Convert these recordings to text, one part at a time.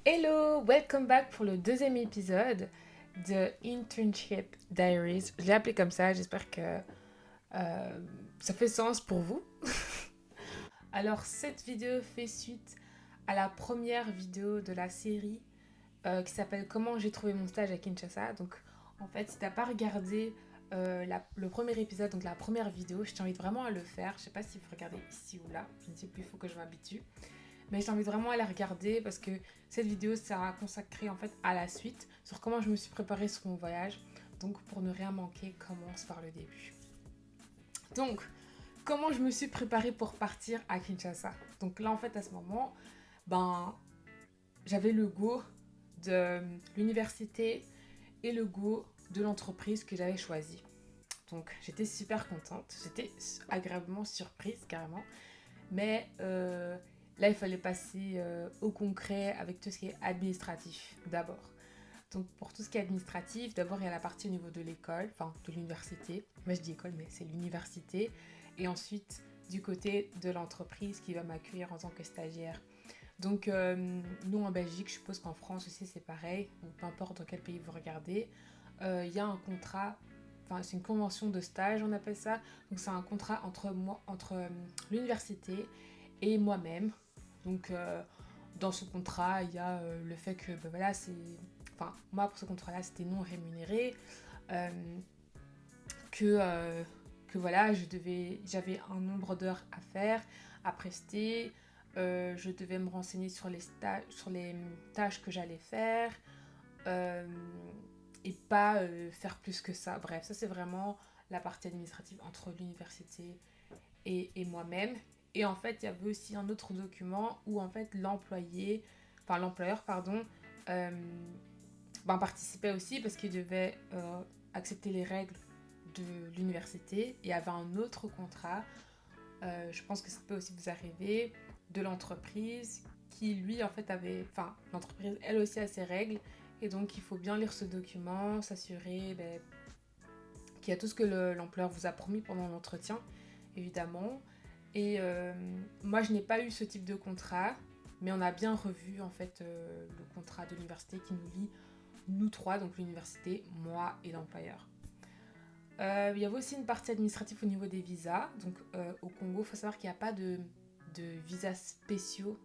Hello, welcome back pour le deuxième épisode de Internship Diaries. Je l'ai appelé comme ça, j'espère que ça fait sens pour vous. Alors cette vidéo fait suite à la première vidéo de la série qui s'appelle Comment j'ai trouvé mon stage à Kinshasa. Donc en fait, si t'as pas regardé le premier épisode, donc la première vidéo, je t'invite vraiment à le faire. Je sais pas si vous regardez ici ou là, je ne sais plus, il faut que je m'habitue. Mais je t'invite vraiment à la regarder parce que cette vidéo sera consacrée en fait à la suite sur comment je me suis préparée sur mon voyage. Donc pour ne rien manquer, commence par le début. Donc, comment je me suis préparée pour partir à Kinshasa. Donc là en fait à ce moment, ben j'avais le go de l'université et le go de l'entreprise que j'avais choisie. Donc j'étais super contente, j'étais agréablement surprise carrément. Mais là, il fallait passer au concret avec tout ce qui est administratif d'abord. Donc pour tout ce qui est administratif, d'abord il y a la partie au niveau de l'école, enfin de l'université. Moi je dis école, mais c'est l'université. Et ensuite du côté de l'entreprise qui va m'accueillir en tant que stagiaire. Donc nous en Belgique, je suppose qu'en France aussi c'est pareil, ou peu importe dans quel pays vous regardez, il y a un contrat, enfin c'est une convention de stage on appelle ça. Donc c'est un contrat entre l'université et moi-même. Donc dans ce contrat, il y a le fait que ben voilà, c'est enfin moi pour ce contrat-là, c'était non rémunéré, euh, que voilà, j'avais un nombre d'heures à faire, à prester, je devais me renseigner sur les tâches que j'allais faire, euh, et pas faire plus que ça. Bref, ça c'est vraiment la partie administrative entre l'université et moi-même. Et en fait, il y avait aussi un autre document où en fait l'employeur, pardon, euh, participait aussi parce qu'il devait accepter les règles de l'université et avait un autre contrat. Je pense que ça peut aussi vous arriver de l'entreprise qui lui en fait l'entreprise elle aussi a ses règles et donc il faut bien lire ce document, s'assurer qu'il y a tout ce que l'employeur vous a promis pendant l'entretien évidemment. Et moi, je n'ai pas eu ce type de contrat, mais on a bien revu en fait le contrat de l'université qui nous lie, nous trois, donc l'université, moi et l'employeur. Il y avait aussi une partie administrative au niveau des visas. Donc au Congo, il faut savoir qu'il n'y a pas de visas spéciaux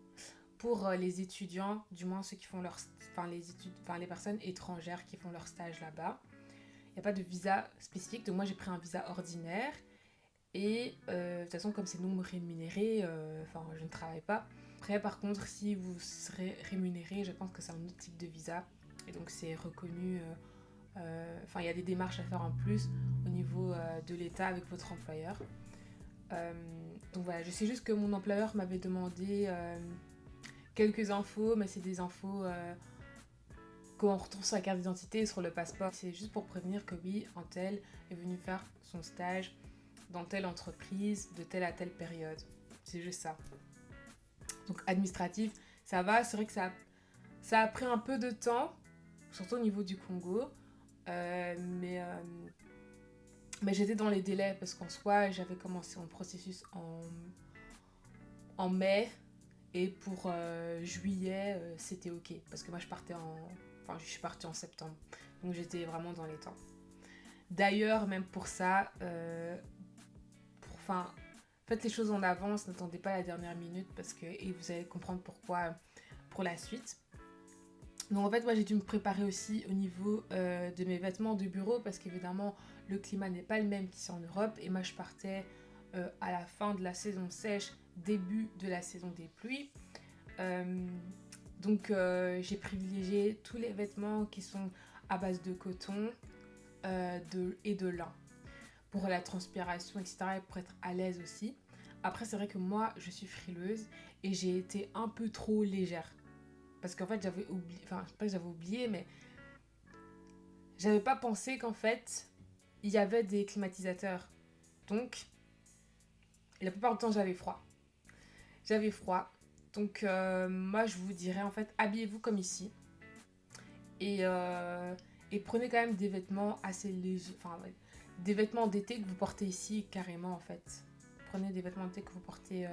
pour les étudiants, du moins ceux qui font les personnes étrangères qui font leur stage là-bas. Il n'y a pas de visa spécifique, donc moi j'ai pris un visa ordinaire. Et de toute façon, comme c'est non rémunéré, je ne travaille pas. Après, par contre, si vous serez rémunéré, je pense que c'est un autre type de visa. Et donc, c'est reconnu. Il y a des démarches à faire en plus au niveau de l'État avec votre employeur. Euh, donc voilà, je sais juste que mon employeur m'avait demandé quelques infos, mais c'est des infos qu'on retrouve sur la carte d'identité et sur le passeport. C'est juste pour prévenir que oui, un tel est venu faire son stage dans telle entreprise, de telle à telle période. C'est juste ça. Donc administratif, ça va. C'est vrai que ça a pris un peu de temps, surtout au niveau du Congo. Euh, mais, euh, mais j'étais dans les délais parce qu'en soi, j'avais commencé mon processus en mai. Et pour juillet, c'était ok. Parce que moi, je suis partie en septembre. Donc j'étais vraiment dans les temps. D'ailleurs, même pour ça, faites les choses en avance, n'attendez pas la dernière minute et vous allez comprendre pourquoi pour la suite. Donc en fait, moi j'ai dû me préparer aussi au niveau de mes vêtements de bureau parce qu'évidemment le climat n'est pas le même qu'ici en Europe et moi je partais à la fin de la saison sèche, début de la saison des pluies. Euh, j'ai privilégié tous les vêtements qui sont à base de coton et de lin pour la transpiration, etc. et pour être à l'aise aussi. Après, c'est vrai que moi, je suis frileuse et j'ai été un peu trop légère. Parce qu'en fait, j'avais oublié, enfin, pas que j'avais oublié, mais j'avais pas pensé qu'en fait, il y avait des climatisateurs. Donc, la plupart du temps, j'avais froid. J'avais froid. Donc, moi, je vous dirais, en fait, habillez-vous comme ici. Et, et prenez quand même des vêtements assez légers. Enfin, ouais, des vêtements d'été que vous portez ici, carrément, en fait. Prenez des vêtements d'été que vous portez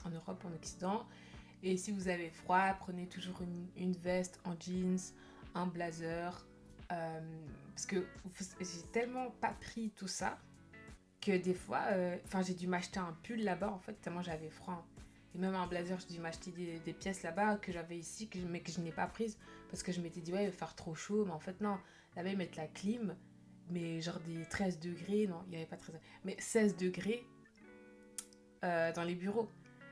en Europe, en Occident. Et si vous avez froid, prenez toujours une veste en jeans, un blazer. Parce que j'ai tellement pas pris tout ça que des fois, j'ai dû m'acheter un pull là-bas en fait, tellement j'avais froid. Et même un blazer, j'ai dû m'acheter des pièces là-bas que j'avais ici, mais que je n'ai pas prises parce que je m'étais dit, ouais, il va faire trop chaud. Mais en fait, non, là-bas, ils mettent la clim, mais genre des 13 degrés, non, il n'y avait pas 13 mais 16 degrés dans les bureaux.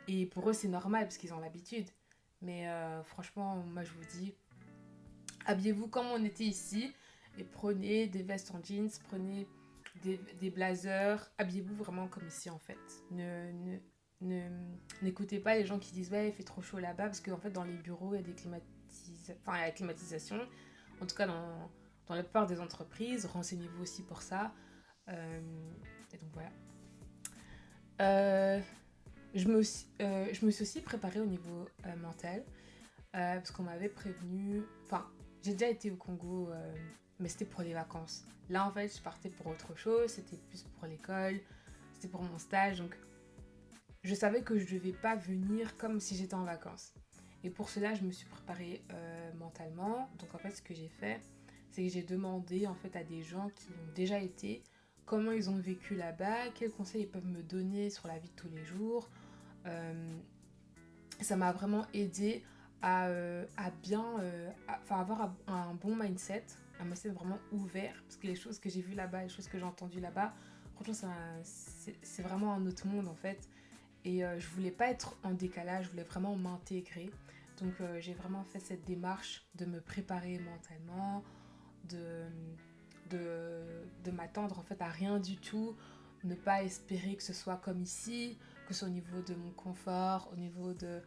Et pour eux, c'est normal parce qu'ils ont l'habitude. Mais franchement, moi, je vous dis, habillez-vous comme on était ici et prenez des vestes en jeans, prenez des blazers, habillez-vous vraiment comme ici en fait. N'écoutez pas les gens qui disent ouais il fait trop chaud là-bas parce qu'en fait dans les bureaux il y a il y a la climatisation. En tout cas dans la plupart des entreprises, renseignez-vous aussi pour ça. Et donc voilà. Euh, je me suis aussi préparée au niveau mental parce qu'on m'avait prévenu. Enfin, j'ai déjà été au Congo, mais c'était pour les vacances. Là, en fait, je partais pour autre chose. C'était plus pour l'école, c'était pour mon stage. Donc, je savais que je ne devais pas venir comme si j'étais en vacances. Et pour cela, je me suis préparée mentalement. Donc, en fait, ce que j'ai fait, c'est que j'ai demandé en fait à des gens qui ont déjà été comment ils ont vécu là-bas, quels conseils ils peuvent me donner sur la vie de tous les jours. Ça m'a vraiment aidé à bien avoir un bon mindset, un mindset vraiment ouvert, parce que les choses que j'ai vues là-bas, les choses que j'ai entendues là-bas, franchement c'est vraiment un autre monde en fait. Et je voulais pas être en décalage, je voulais vraiment m'intégrer. Donc j'ai vraiment fait cette démarche de me préparer mentalement, de, de m'attendre en fait à rien du tout, ne pas espérer que ce soit comme ici, que ce soit au niveau de mon confort, au niveau de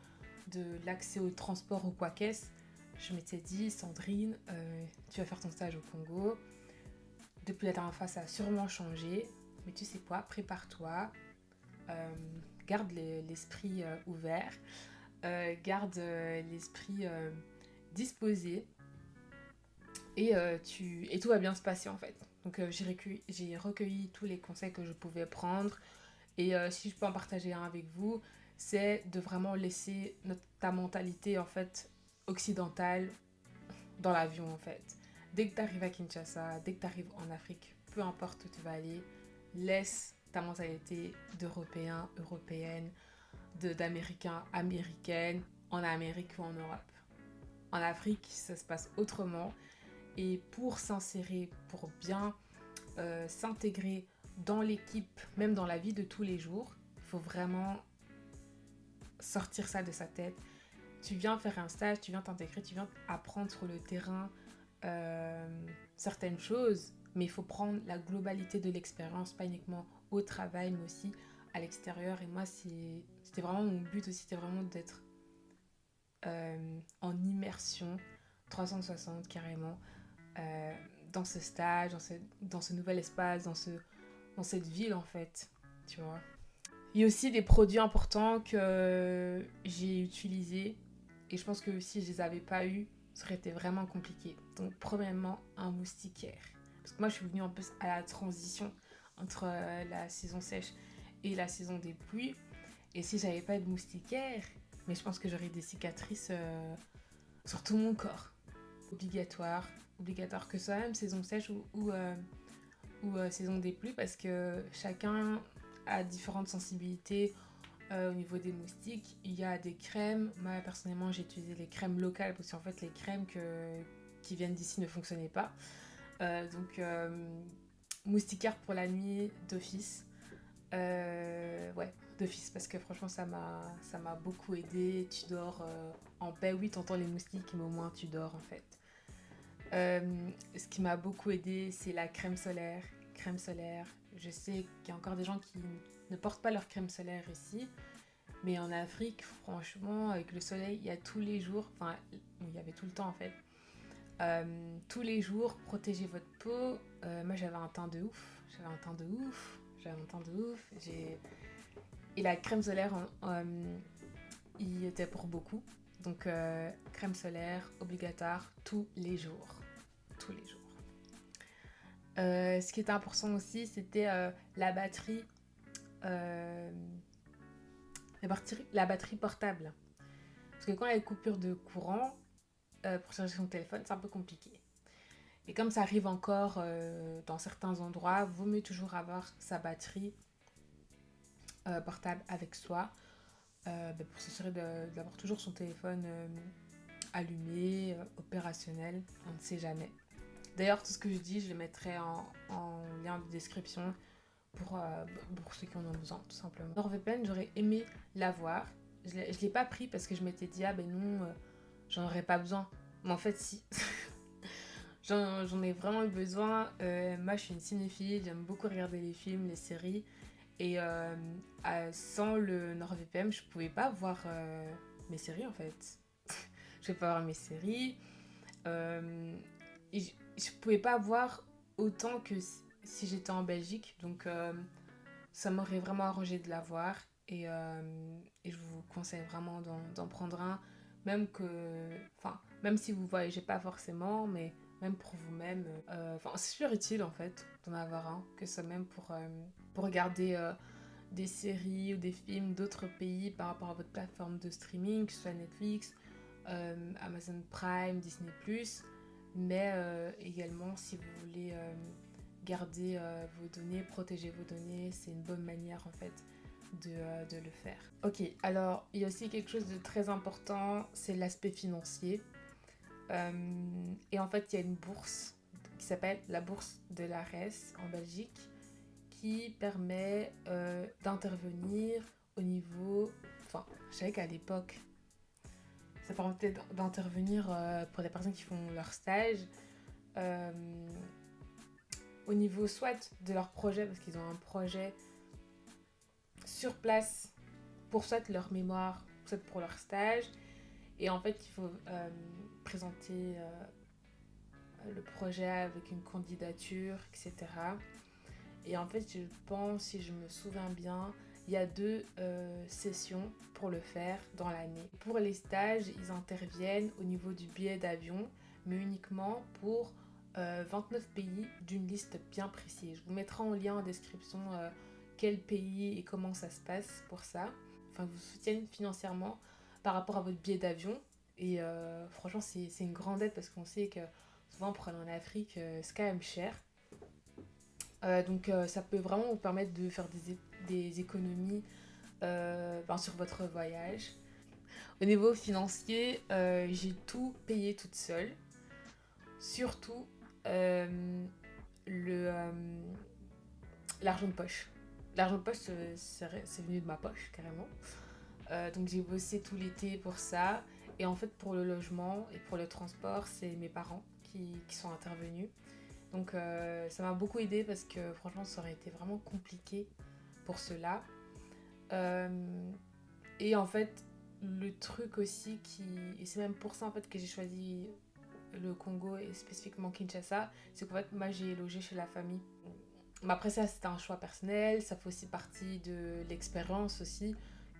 l'accès au transport ou quoi qu'est-ce. Je m'étais dit, Sandrine, tu vas faire ton stage au Congo. Depuis la dernière fois, ça a sûrement changé. Mais tu sais quoi, prépare-toi. Garde l'esprit ouvert. Garde l'esprit disposé. Et tout va bien se passer en fait. Donc j'ai recueilli tous les conseils que je pouvais prendre. Et si je peux en partager un avec vous, c'est de vraiment laisser ta mentalité en fait occidentale dans l'avion en fait. Dès que tu arrives à Kinshasa, dès que tu arrives en Afrique, peu importe où tu vas aller, laisse ta mentalité d'Européen, Européenne, d'Américain, Américaine, en Amérique ou en Europe. En Afrique, ça se passe autrement. Et pour s'insérer, pour bien s'intégrer dans l'équipe, même dans la vie de tous les jours, il faut vraiment sortir ça de sa tête. Tu viens faire un stage, tu viens t'intégrer, tu viens apprendre sur le terrain certaines choses, mais il faut prendre la globalité de l'expérience, pas uniquement au travail, mais aussi à l'extérieur. Et moi, c'était vraiment mon but aussi, c'était vraiment d'être en immersion 360 carrément euh, dans ce stage, dans ce nouvel espace, dans cette ville en fait, tu vois. Il y a aussi des produits importants que j'ai utilisés et je pense que si je les avais pas eu, ça aurait été vraiment compliqué. Donc premièrement, un moustiquaire. Parce que moi je suis venue en plus à la transition entre la saison sèche et la saison des pluies. Et si j'avais pas de moustiquaire, mais je pense que j'aurais des cicatrices sur tout mon corps. Obligatoire que ce soit même saison sèche ou saison des pluies parce que chacun a différentes sensibilités au niveau des moustiques. Il y a des crèmes. Moi, personnellement, j'ai utilisé les crèmes locales parce qu'en fait, les crèmes qui viennent d'ici ne fonctionnaient pas. Moustiquaire pour la nuit d'office. Ouais, d'office parce que franchement, ça m'a beaucoup aidé. Tu dors en paix. Oui, t'entends les moustiques, mais au moins tu dors en fait. Ce qui m'a beaucoup aidé, c'est la crème solaire. Crème solaire. Je sais qu'il y a encore des gens qui ne portent pas leur crème solaire ici. Mais en Afrique, franchement, avec le soleil, il y a tous les jours, enfin, il y avait tout le temps en fait, tous les jours, protégez votre peau. Moi, j'avais un teint de ouf. Et la crème solaire, il était pour beaucoup. Donc, crème solaire obligatoire tous les jours. Tous les jours. Ce qui était important aussi, c'était la batterie. La batterie portable. Parce que quand il y a une coupure de courant, pour charger son téléphone, c'est un peu compliqué. Et comme ça arrive encore dans certains endroits, vaut mieux toujours avoir sa batterie portable avec soi pour s'assurer d'avoir toujours son téléphone allumé, opérationnel, on ne sait jamais. D'ailleurs, tout ce que je dis, je le mettrai en lien de description pour ceux qui en ont besoin, tout simplement. NordVPN, j'aurais aimé l'avoir. Je ne l'ai pas pris parce que je m'étais dit, ah ben non, j'en aurais pas besoin. Mais en fait, si. J'en ai vraiment eu besoin. Moi, je suis une cinéphile, j'aime beaucoup regarder les films, les séries. Et sans le NordVPN, je pouvais pas voir mes séries en fait. Je pouvais pas voir mes séries. Et je pouvais pas voir autant que si j'étais en Belgique. Donc ça m'aurait vraiment arrangé de l'avoir. Et je vous conseille vraiment d'en prendre un. Même si vous voyagez pas forcément, mais même pour vous-même. C'est super utile en fait d'en avoir un. Que ce soit même pour regarder des séries ou des films d'autres pays par rapport à votre plateforme de streaming, que ce soit Netflix, Amazon Prime, Disney+, mais également si vous voulez garder vos données, protéger vos données, c'est une bonne manière en fait de le faire. Ok, alors il y a aussi quelque chose de très important, c'est l'aspect financier. Et en fait, il y a une bourse qui s'appelle la bourse de l'ARES en Belgique qui permet d'intervenir au niveau... Enfin, je savais qu'à l'époque, ça permettait d'intervenir pour les personnes qui font leur stage euh, au niveau soit de leur projet, parce qu'ils ont un projet sur place pour soit leur mémoire, soit pour leur stage. Et en fait, il faut présenter le projet avec une candidature, etc. Et en fait, je pense, si je me souviens bien, il y a 2 sessions pour le faire dans l'année. Pour les stages, ils interviennent au niveau du billet d'avion, mais uniquement pour 29 pays d'une liste bien précise. Je vous mettrai en lien en description quel pays et comment ça se passe pour ça. Enfin, vous soutiennent financièrement par rapport à votre billet d'avion. Et franchement, c'est une grande aide parce qu'on sait que souvent pour aller en Afrique, c'est quand même cher. Donc ça peut vraiment vous permettre de faire des économies sur votre voyage. Au niveau financier, j'ai tout payé toute seule. Surtout l'argent de poche. L'argent de poche, c'est venu de ma poche, carrément. Donc j'ai bossé tout l'été pour ça. Et en fait, pour le logement et pour le transport, c'est mes parents qui sont intervenus. Donc ça m'a beaucoup aidé parce que franchement, ça aurait été vraiment compliqué pour cela. Et en fait, le truc aussi et c'est même pour ça en fait que j'ai choisi le Congo et spécifiquement Kinshasa, c'est qu'en fait, moi j'ai logé chez la famille. Mais après ça, c'était un choix personnel, ça fait aussi partie de l'expérience aussi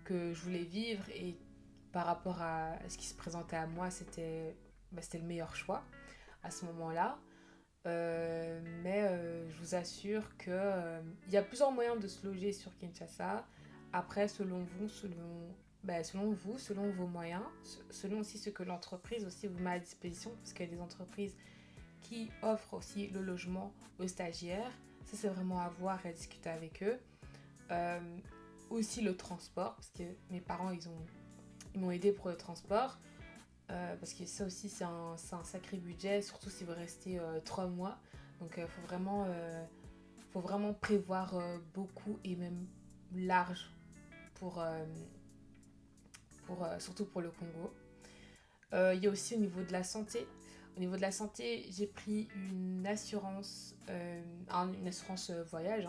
que je voulais vivre et par rapport à ce qui se présentait à moi, c'était le meilleur choix à ce moment-là. Mais je vous assure que il y a plusieurs moyens de se loger sur Kinshasa. Après, selon vous, selon vos moyens, selon aussi ce que l'entreprise aussi vous met à disposition, parce qu'il y a des entreprises qui offrent aussi le logement aux stagiaires. Ça, c'est vraiment à voir et à discuter avec eux. Aussi le transport, parce que mes parents, ils m'ont aidé pour le transport. Parce que ça aussi, c'est un sacré budget, surtout si vous restez 3 mois. Donc, il faut vraiment prévoir beaucoup et même large surtout pour le Congo. Il y a aussi au niveau de la santé. Au niveau de la santé, j'ai pris une assurance voyage.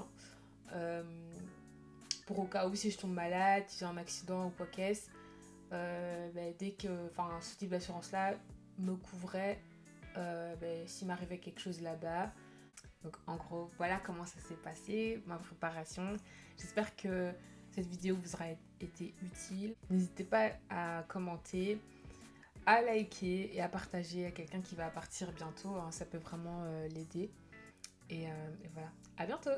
Pour au cas où si je tombe malade, si j'ai un accident ou quoi qu'est-ce. Ce type d'assurance-là me couvrait s'il m'arrivait quelque chose là-bas. Donc en gros, voilà comment ça s'est passé, ma préparation. J'espère que cette vidéo vous aura été utile. N'hésitez pas à commenter, à liker et à partager à quelqu'un qui va partir bientôt. Hein, ça peut vraiment l'aider. Et voilà, à bientôt!